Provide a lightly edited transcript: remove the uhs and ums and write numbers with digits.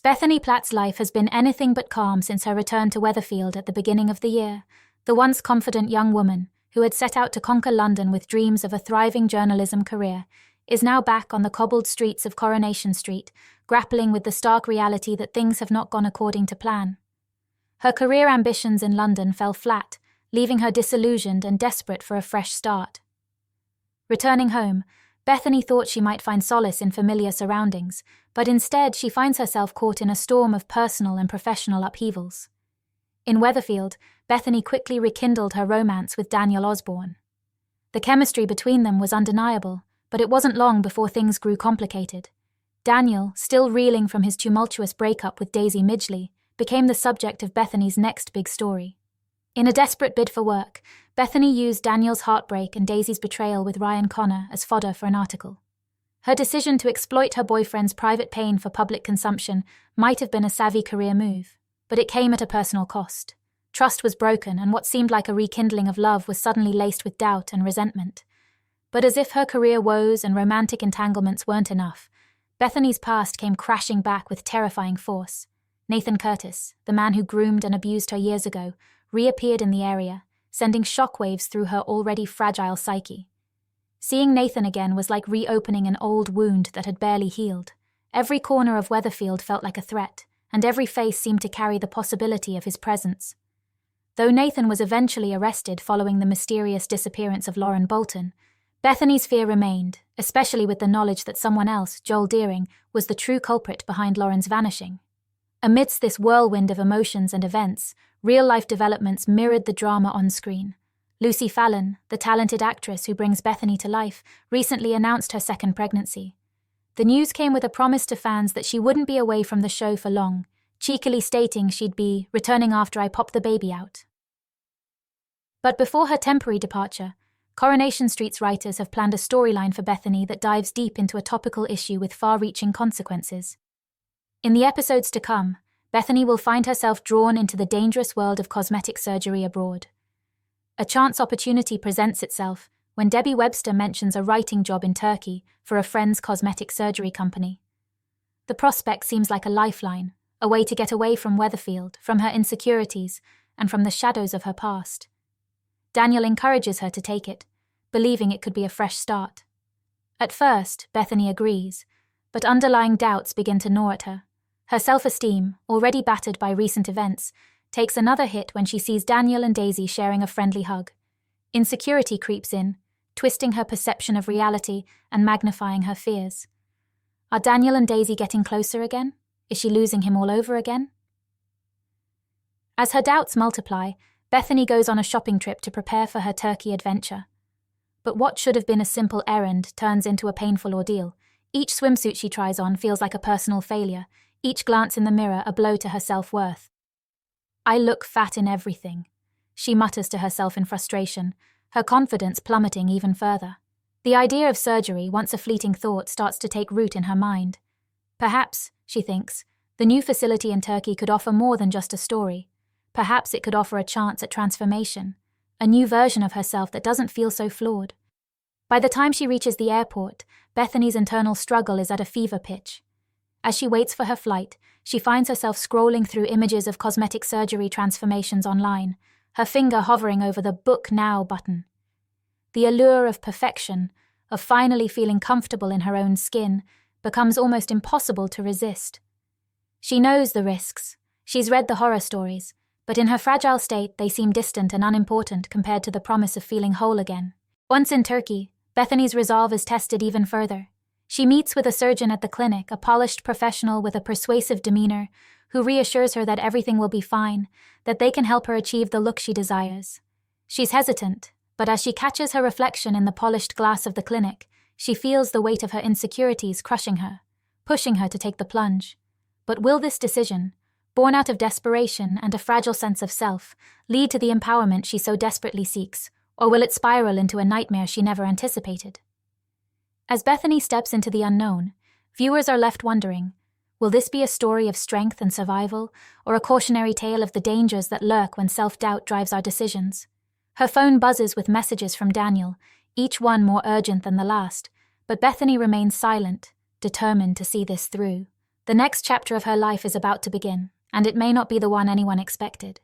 Bethany Platt's life has been anything but calm since her return to Weatherfield at the beginning of the year. The once confident young woman, who had set out to conquer London with dreams of a thriving journalism career, is now back on the cobbled streets of Coronation Street, grappling with the stark reality that things have not gone according to plan. Her career ambitions in London fell flat, leaving her disillusioned and desperate for a fresh start. Returning home, Bethany thought she might find solace in familiar surroundings, but instead she finds herself caught in a storm of personal and professional upheavals. In Weatherfield, Bethany quickly rekindled her romance with Daniel Osborne. The chemistry between them was undeniable, but it wasn't long before things grew complicated. Daniel, still reeling from his tumultuous breakup with Daisy Midgley, became the subject of Bethany's next big story. In a desperate bid for work, Bethany used Daniel's heartbreak and Daisy's betrayal with Ryan Connor as fodder for an article. Her decision to exploit her boyfriend's private pain for public consumption might have been a savvy career move, but it came at a personal cost. Trust was broken, and what seemed like a rekindling of love was suddenly laced with doubt and resentment. But as if her career woes and romantic entanglements weren't enough, Bethany's past came crashing back with terrifying force. Nathan Curtis, the man who groomed and abused her years ago, reappeared in the area, sending shockwaves through her already fragile psyche. Seeing Nathan again was like reopening an old wound that had barely healed. Every corner of Weatherfield felt like a threat, and every face seemed to carry the possibility of his presence. Though Nathan was eventually arrested following the mysterious disappearance of Lauren Bolton, Bethany's fear remained, especially with the knowledge that someone else, Joel Deering, was the true culprit behind Lauren's vanishing. Amidst this whirlwind of emotions and events, real-life developments mirrored the drama on screen. Lucy Fallon, the talented actress who brings Bethany to life, recently announced her second pregnancy. The news came with a promise to fans that she wouldn't be away from the show for long, cheekily stating she'd be returning after I pop the baby out. But before her temporary departure, Coronation Street's writers have planned a storyline for Bethany that dives deep into a topical issue with far-reaching consequences. In the episodes to come, Bethany will find herself drawn into the dangerous world of cosmetic surgery abroad. A chance opportunity presents itself when Debbie Webster mentions a writing job in Turkey for a friend's cosmetic surgery company. The prospect seems like a lifeline, a way to get away from Weatherfield, from her insecurities, and from the shadows of her past. Daniel encourages her to take it, believing it could be a fresh start. At first, Bethany agrees, but underlying doubts begin to gnaw at her. Her self-esteem, already battered by recent events, takes another hit when she sees Daniel and Daisy sharing a friendly hug. Insecurity creeps in, twisting her perception of reality and magnifying her fears. Are Daniel and Daisy getting closer again? Is she losing him all over again? As her doubts multiply, Bethany goes on a shopping trip to prepare for her Turkey adventure. But what should have been a simple errand turns into a painful ordeal. Each swimsuit she tries on feels like a personal failure, each glance in the mirror a blow to her self-worth. I look fat in everything, she mutters to herself in frustration, her confidence plummeting even further. The idea of surgery, once a fleeting thought, starts to take root in her mind. Perhaps, she thinks, the new facility in Turkey could offer more than just a story. Perhaps it could offer a chance at transformation, a new version of herself that doesn't feel so flawed. By the time she reaches the airport, Bethany's internal struggle is at a fever pitch. As she waits for her flight, she finds herself scrolling through images of cosmetic surgery transformations online, her finger hovering over the Book Now button. The allure of perfection, of finally feeling comfortable in her own skin, becomes almost impossible to resist. She knows the risks. She's read the horror stories, but in her fragile state they seem distant and unimportant compared to the promise of feeling whole again. Once in Turkey, Bethany's resolve is tested even further. She meets with a surgeon at the clinic, a polished professional with a persuasive demeanor, who reassures her that everything will be fine, that they can help her achieve the look she desires. She's hesitant, but as she catches her reflection in the polished glass of the clinic, she feels the weight of her insecurities crushing her, pushing her to take the plunge. But will this decision, born out of desperation and a fragile sense of self, lead to the empowerment she so desperately seeks, or will it spiral into a nightmare she never anticipated? As Bethany steps into the unknown, viewers are left wondering, will this be a story of strength and survival, or a cautionary tale of the dangers that lurk when self-doubt drives our decisions? Her phone buzzes with messages from Daniel, each one more urgent than the last, but Bethany remains silent, determined to see this through. The next chapter of her life is about to begin, and it may not be the one anyone expected.